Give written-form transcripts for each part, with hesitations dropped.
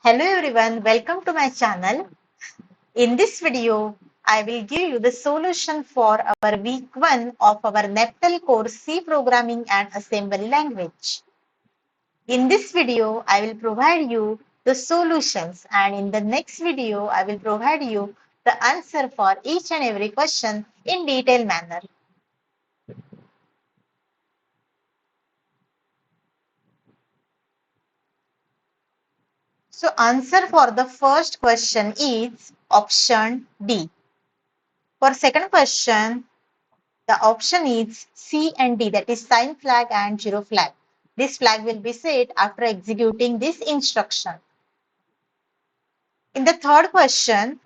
Hello everyone, welcome to my channel. In this video, I will give you the solution for our week 1 of our NPTEL course C Programming and Assembly Language. In this video, I will provide you the solutions, and in the next video, I will provide you the answer for each and every question in detailed manner. So answer for the first question is option D. For second question, the option is C and D, that is sign flag and zero flag. This flag will be set after executing this instruction. In the third question,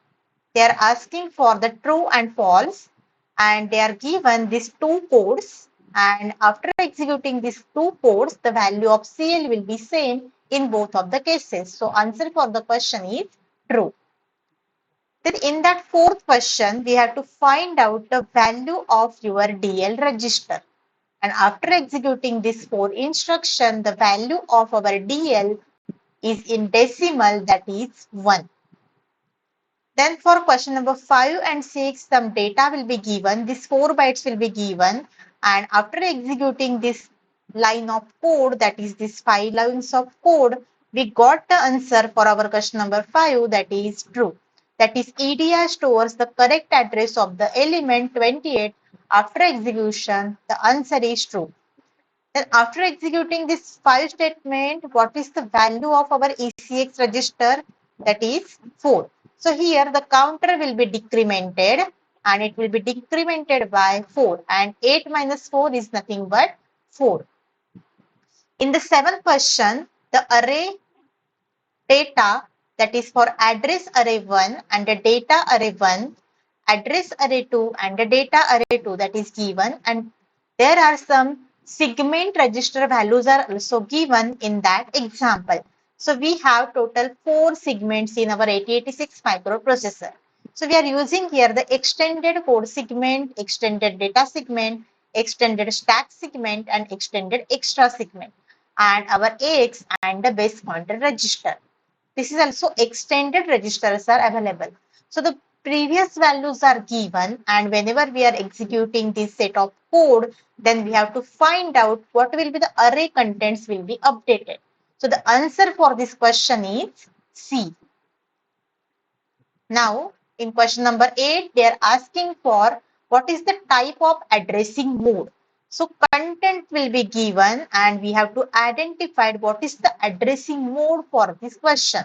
they are asking for the true and false, and they are given these two codes, and after executing these two codes, the value of CL will be same in both of the cases. So answer for the question is true. Then in that fourth question, we have to find out the value of your DL register. And after executing this 4 instruction, the value of our DL is in decimal, that is 1. Then for question number 5 and 6, some data will be given. These 4 bytes will be given. And after executing this line of code, that is this 5 lines of code, we got the answer for our question number 5, that is true. That is EDR stores the correct address of the element 28. After execution, the answer is true. Then after executing this 5 statement, what is the value of our ECX register? That is 4. So here the counter will be decremented, and it will be decremented by 4, and 8 minus 4 is nothing but 4. In the seventh question, the array data, that is for address array 1 and the data array 1, address array 2 and the data array 2, that is given, and there are some segment register values are also given in that example. So we have total 4 segments in our 8086 microprocessor. So we are using here the extended code segment, extended data segment, extended stack segment, and extended extra segment, and our AX and the base pointer register. This is also extended registers are available. So the previous values are given, and whenever we are executing this set of code, then we have to find out what will be the array contents will be updated. So the answer for this question is C. Now in question number 8, they are asking for what is the type of addressing mode. So content will be given, and we have to identify what is the addressing mode for this question.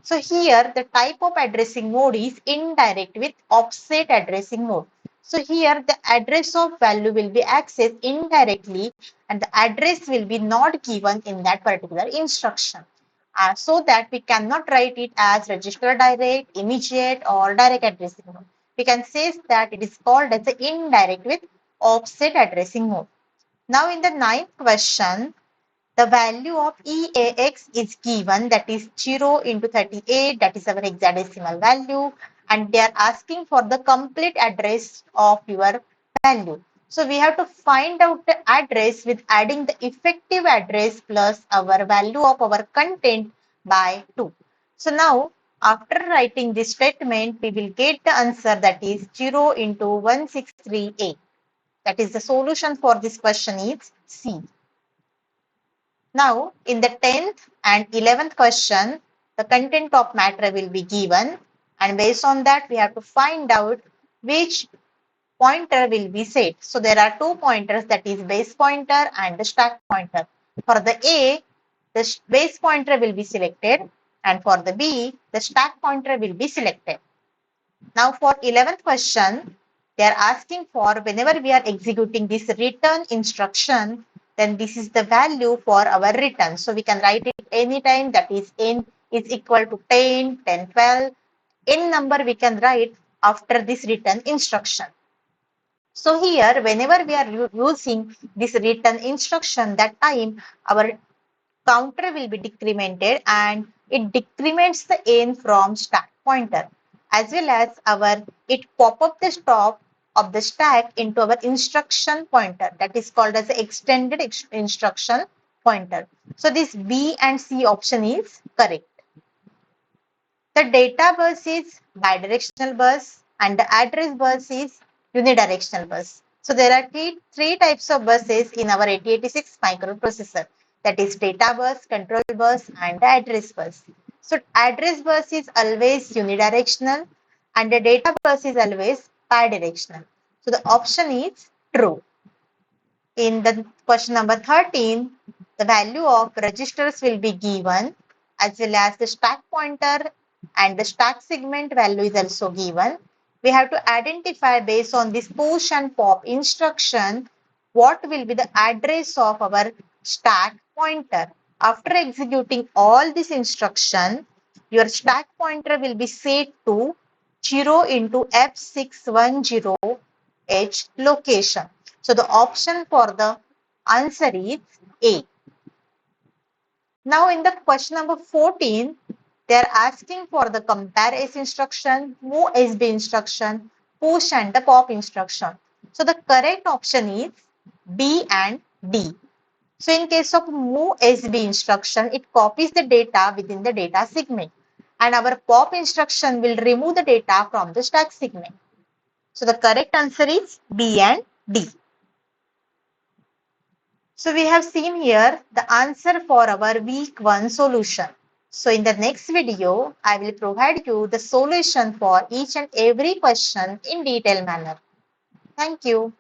So here the type of addressing mode is indirect with offset addressing mode. So here the address of value will be accessed indirectly, and the address will be not given in that particular instruction. So that we cannot write it as register direct, immediate, or direct addressing mode. We can say that it is called as the indirect with offset addressing mode. Now in the ninth question, the value of EAX is given, that is 0 into 38, that is our hexadecimal value, and they are asking for the complete address of your value. So we have to find out the address with adding the effective address plus our value of our content by 2. So now after writing this statement, we will get the answer, that is 0 into 163A. That is the solution for this question is C. Now, in the 10th and 11th question, the content of matter will be given, and based on that, we have to find out which pointer will be set. So, there are two pointers, that is base pointer and the stack pointer. For the A, the base pointer will be selected, and for the B, the stack pointer will be selected. Now, for 11th question, they are asking for whenever we are executing this return instruction, then this is the value for our return. So we can write it anytime, that is n is equal to 10, 10, 12. N number we can write after this return instruction. So here, whenever we are using this return instruction, that time our counter will be decremented, and it decrements the n from stack pointer, as well as it pop up the top of the stack into our instruction pointer, that is called as the extended instruction pointer. So this B and C option is correct. The data bus is bidirectional bus and the address bus is unidirectional bus. So there are three types of buses in our 8086 microprocessor. That is data bus, control bus and the address bus. So address bus is always unidirectional and the data bus is always bidirectional. So the option is true. In the question number 13, the value of registers will be given as well as the stack pointer and the stack segment value is also given. We have to identify based on this push and pop instruction what will be the address of our stack pointer. After executing all this instruction, your stack pointer will be set to 0 into F610H location. So the option for the answer is A. Now in the question number 14, they are asking for the compare S instruction, move SB instruction, push and the pop instruction. So the correct option is B and D. So in case of move SB instruction, it copies the data within the data segment and our pop instruction will remove the data from the stack segment. So the correct answer is B and D. So we have seen here the answer for our week 1 solution. So in the next video, I will provide you the solution for each and every question in detailed manner. Thank you.